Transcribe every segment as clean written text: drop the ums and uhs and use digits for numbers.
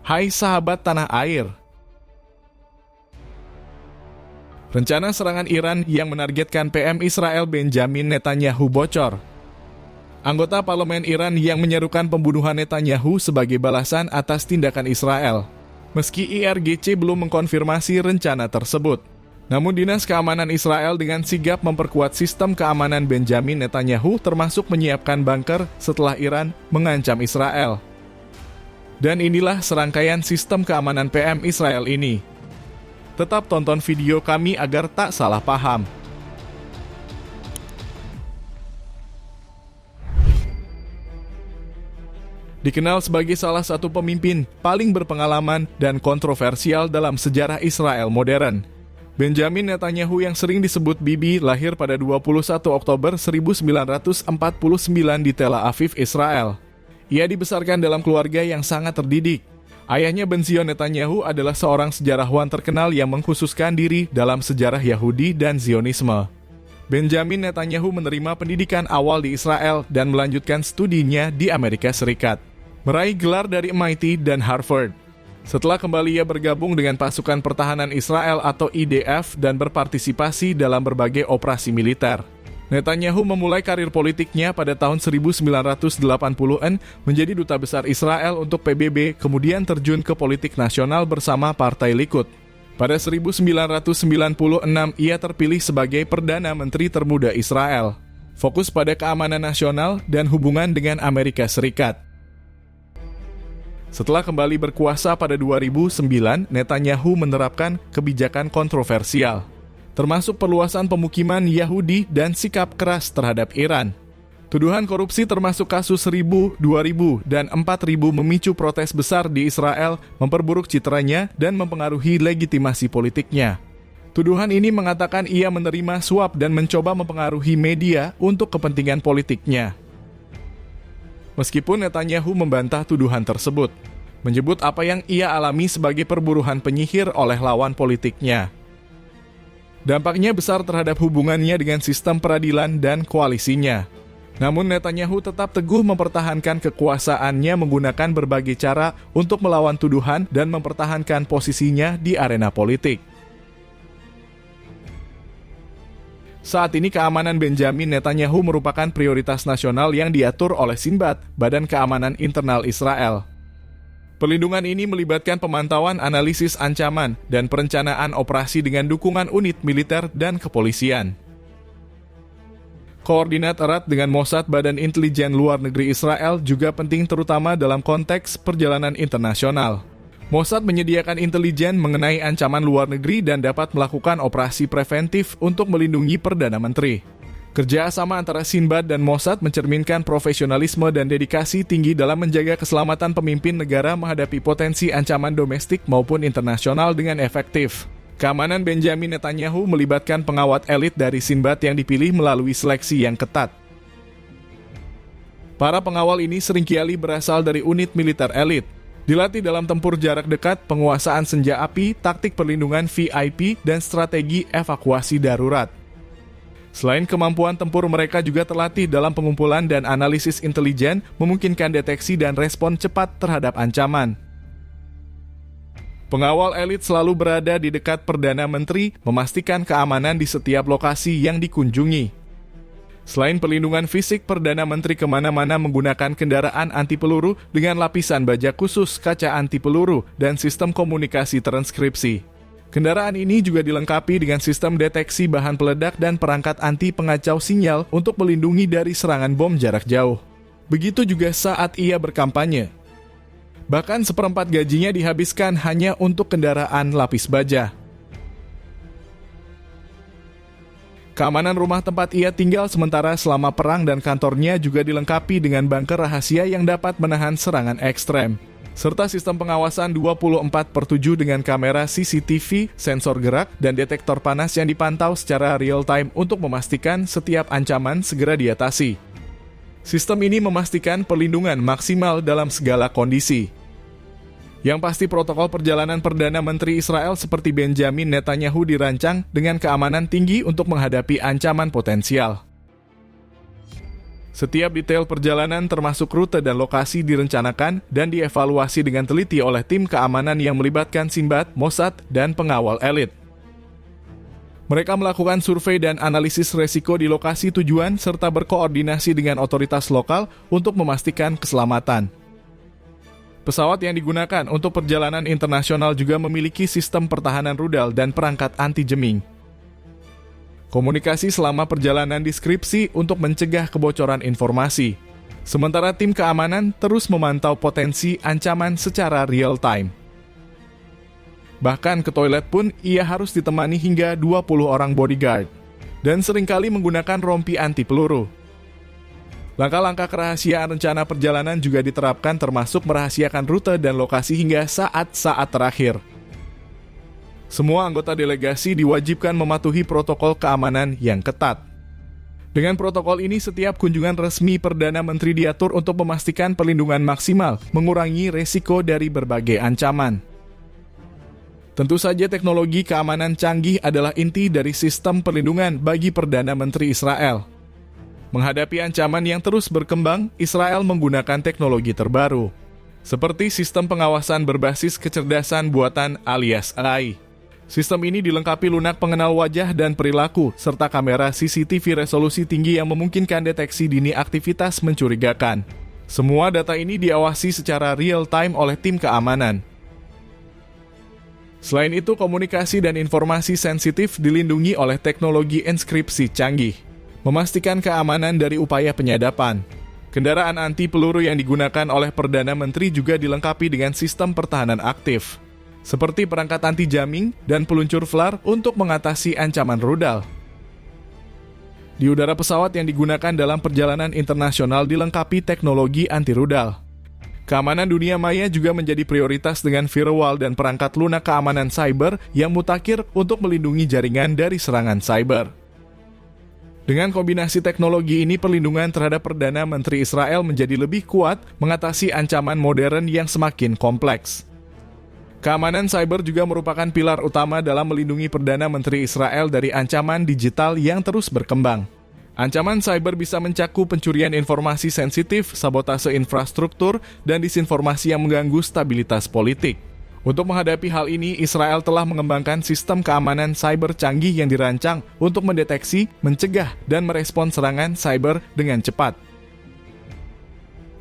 Hai sahabat tanah air. Rencana serangan Iran yang menargetkan PM Israel Benjamin Netanyahu bocor. Anggota parlemen Iran yang menyerukan pembunuhan Netanyahu sebagai balasan atas tindakan Israel. Meski IRGC belum mengkonfirmasi rencana tersebut. Namun Dinas Keamanan Israel dengan sigap memperkuat sistem keamanan Benjamin Netanyahu termasuk menyiapkan bunker setelah Iran mengancam Israel. Dan inilah serangkaian sistem keamanan PM Israel ini. Tetap tonton video kami agar tak salah paham. Dikenal sebagai salah satu pemimpin paling berpengalaman dan kontroversial dalam sejarah Israel modern. Benjamin Netanyahu yang sering disebut Bibi lahir pada 21 Oktober 1949 di Tel Aviv, Israel. Ia dibesarkan dalam keluarga yang sangat terdidik. Ayahnya Benzion Netanyahu adalah seorang sejarawan terkenal yang mengkhususkan diri dalam sejarah Yahudi dan Zionisme. Benjamin Netanyahu menerima pendidikan awal di Israel dan melanjutkan studinya di Amerika Serikat. Meraih gelar dari MIT dan Harvard. Setelah kembali ia bergabung dengan pasukan pertahanan Israel atau IDF dan berpartisipasi dalam berbagai operasi militer. Netanyahu memulai karir politiknya pada tahun 1980-an menjadi duta besar Israel untuk PBB, kemudian terjun ke politik nasional bersama Partai Likud. Pada 1996 ia terpilih sebagai Perdana Menteri termuda Israel, fokus pada keamanan nasional dan hubungan dengan Amerika Serikat. Setelah kembali berkuasa pada 2009, Netanyahu menerapkan kebijakan kontroversial, termasuk perluasan pemukiman Yahudi dan sikap keras terhadap Iran. Tuduhan korupsi termasuk kasus 1.000, 2.000, dan 4.000 memicu protes besar di Israel, memperburuk citranya, dan mempengaruhi legitimasi politiknya. Tuduhan ini mengatakan ia menerima suap dan mencoba mempengaruhi media untuk kepentingan politiknya. Meskipun Netanyahu membantah tuduhan tersebut, menyebut apa yang ia alami sebagai perburuan penyihir oleh lawan politiknya. Dampaknya besar terhadap hubungannya dengan sistem peradilan dan koalisinya. Namun Netanyahu tetap teguh mempertahankan kekuasaannya menggunakan berbagai cara untuk melawan tuduhan dan mempertahankan posisinya di arena politik. Saat ini keamanan Benjamin Netanyahu merupakan prioritas nasional yang diatur oleh Shinbat, Badan Keamanan Internal Israel. Perlindungan ini melibatkan pemantauan analisis ancaman dan perencanaan operasi dengan dukungan unit militer dan kepolisian. Koordinat erat dengan Mossad, Badan Intelijen Luar Negeri Israel, juga penting terutama dalam konteks perjalanan internasional. Mossad menyediakan intelijen mengenai ancaman luar negeri dan dapat melakukan operasi preventif untuk melindungi Perdana Menteri. Kerjasama antara Shinbat dan Mossad mencerminkan profesionalisme dan dedikasi tinggi dalam menjaga keselamatan pemimpin negara menghadapi potensi ancaman domestik maupun internasional dengan efektif. Keamanan Benjamin Netanyahu melibatkan pengawat elit dari Shinbat yang dipilih melalui seleksi yang ketat. Para pengawal ini seringkali berasal dari unit militer elit. Dilatih dalam tempur jarak dekat, penguasaan senjata api, taktik perlindungan VIP, dan strategi evakuasi darurat. Selain kemampuan tempur, mereka juga terlatih dalam pengumpulan dan analisis intelijen, memungkinkan deteksi dan respon cepat terhadap ancaman. Pengawal elit selalu berada di dekat Perdana Menteri, memastikan keamanan di setiap lokasi yang dikunjungi. Selain perlindungan fisik, Perdana Menteri kemana-mana menggunakan kendaraan anti peluru dengan lapisan baja khusus, kaca anti peluru, dan sistem komunikasi transkripsi. Kendaraan ini juga dilengkapi dengan sistem deteksi bahan peledak dan perangkat anti pengacau sinyal untuk melindungi dari serangan bom jarak jauh. Begitu juga saat ia berkampanye. Bahkan seperempat gajinya dihabiskan hanya untuk kendaraan lapis baja. Keamanan rumah tempat ia tinggal sementara selama perang dan kantornya juga dilengkapi dengan bunker rahasia yang dapat menahan serangan ekstrem. Serta sistem pengawasan 24/7 dengan kamera CCTV, sensor gerak, dan detektor panas yang dipantau secara real-time untuk memastikan setiap ancaman segera diatasi. Sistem ini memastikan perlindungan maksimal dalam segala kondisi. Yang pasti protokol perjalanan Perdana Menteri Israel seperti Benjamin Netanyahu dirancang dengan keamanan tinggi untuk menghadapi ancaman potensial. Setiap detail perjalanan termasuk rute dan lokasi direncanakan dan dievaluasi dengan teliti oleh tim keamanan yang melibatkan Sinbad, Mossad, dan pengawal elit. Mereka melakukan survei dan analisis resiko di lokasi tujuan serta berkoordinasi dengan otoritas lokal untuk memastikan keselamatan. Pesawat yang digunakan untuk perjalanan internasional juga memiliki sistem pertahanan rudal dan perangkat anti-jamming. Komunikasi selama perjalanan diskripsi untuk mencegah kebocoran informasi. Sementara tim keamanan terus memantau potensi ancaman secara real time. Bahkan ke toilet pun ia harus ditemani hingga 20 orang bodyguard. Dan seringkali menggunakan rompi anti peluru. Langkah-langkah kerahasiaan rencana perjalanan juga diterapkan termasuk merahasiakan rute dan lokasi hingga saat-saat terakhir. Semua anggota delegasi diwajibkan mematuhi protokol keamanan yang ketat. Dengan protokol ini, setiap kunjungan resmi Perdana Menteri diatur untuk memastikan perlindungan maksimal, mengurangi resiko dari berbagai ancaman. Tentu saja teknologi keamanan canggih adalah inti dari sistem perlindungan bagi Perdana Menteri Israel. Menghadapi ancaman yang terus berkembang, Israel menggunakan teknologi terbaru, seperti sistem pengawasan berbasis kecerdasan buatan alias AI. Sistem ini dilengkapi lunak pengenal wajah dan perilaku, serta kamera CCTV resolusi tinggi yang memungkinkan deteksi dini aktivitas mencurigakan. Semua data ini diawasi secara real-time oleh tim keamanan. Selain itu, komunikasi dan informasi sensitif dilindungi oleh teknologi enskripsi canggih, memastikan keamanan dari upaya penyadapan. Kendaraan anti peluru yang digunakan oleh Perdana Menteri juga dilengkapi dengan sistem pertahanan aktif, seperti perangkat anti-jamming dan peluncur FLAR untuk mengatasi ancaman rudal. Di udara, pesawat yang digunakan dalam perjalanan internasional dilengkapi teknologi anti-rudal. Keamanan dunia maya juga menjadi prioritas dengan firewall dan perangkat lunak keamanan cyber yang mutakhir untuk melindungi jaringan dari serangan cyber. Dengan kombinasi teknologi ini, perlindungan terhadap Perdana Menteri Israel menjadi lebih kuat mengatasi ancaman modern yang semakin kompleks. Keamanan cyber juga merupakan pilar utama dalam melindungi Perdana Menteri Israel dari ancaman digital yang terus berkembang. Ancaman cyber bisa mencakup pencurian informasi sensitif, sabotase infrastruktur, dan disinformasi yang mengganggu stabilitas politik. Untuk menghadapi hal ini, Israel telah mengembangkan sistem keamanan cyber canggih yang dirancang untuk mendeteksi, mencegah, dan merespon serangan cyber dengan cepat.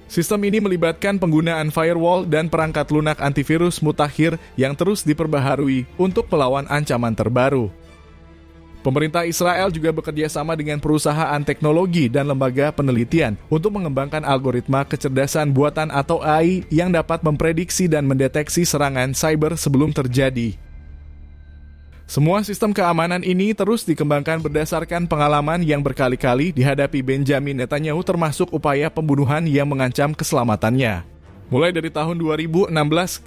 Sistem ini melibatkan penggunaan firewall dan perangkat lunak antivirus mutakhir yang terus diperbaharui untuk melawan ancaman terbaru. Pemerintah Israel juga bekerja sama dengan perusahaan teknologi dan lembaga penelitian untuk mengembangkan algoritma kecerdasan buatan atau AI yang dapat memprediksi dan mendeteksi serangan cyber sebelum terjadi. Semua sistem keamanan ini terus dikembangkan berdasarkan pengalaman yang berkali-kali dihadapi Benjamin Netanyahu, termasuk upaya pembunuhan yang mengancam keselamatannya. Mulai dari tahun 2016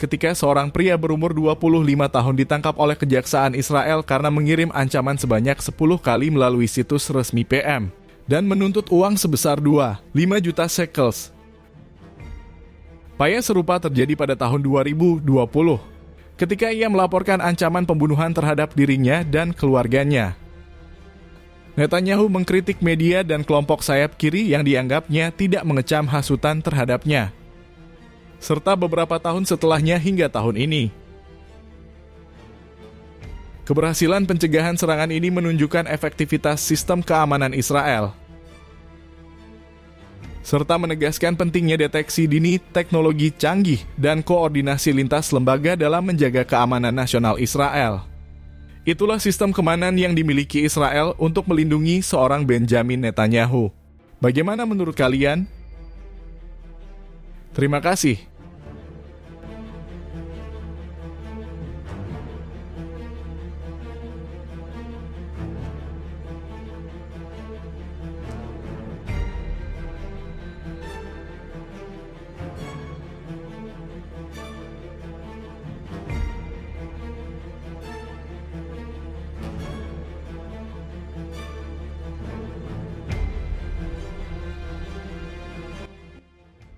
ketika seorang pria berumur 25 tahun ditangkap oleh Kejaksaan Israel karena mengirim ancaman sebanyak 10 kali melalui situs resmi PM dan menuntut uang sebesar 5 juta shekels. Upaya serupa terjadi pada tahun 2020 ketika ia melaporkan ancaman pembunuhan terhadap dirinya dan keluarganya. Netanyahu mengkritik media dan kelompok sayap kiri yang dianggapnya tidak mengecam hasutan terhadapnya, serta beberapa tahun setelahnya hingga tahun ini. Keberhasilan pencegahan serangan ini menunjukkan efektivitas sistem keamanan Israel, serta menegaskan pentingnya deteksi dini, teknologi canggih, dan koordinasi lintas lembaga dalam menjaga keamanan nasional Israel. Itulah sistem keamanan yang dimiliki Israel untuk melindungi seorang Benjamin Netanyahu. Bagaimana menurut kalian? Terima kasih.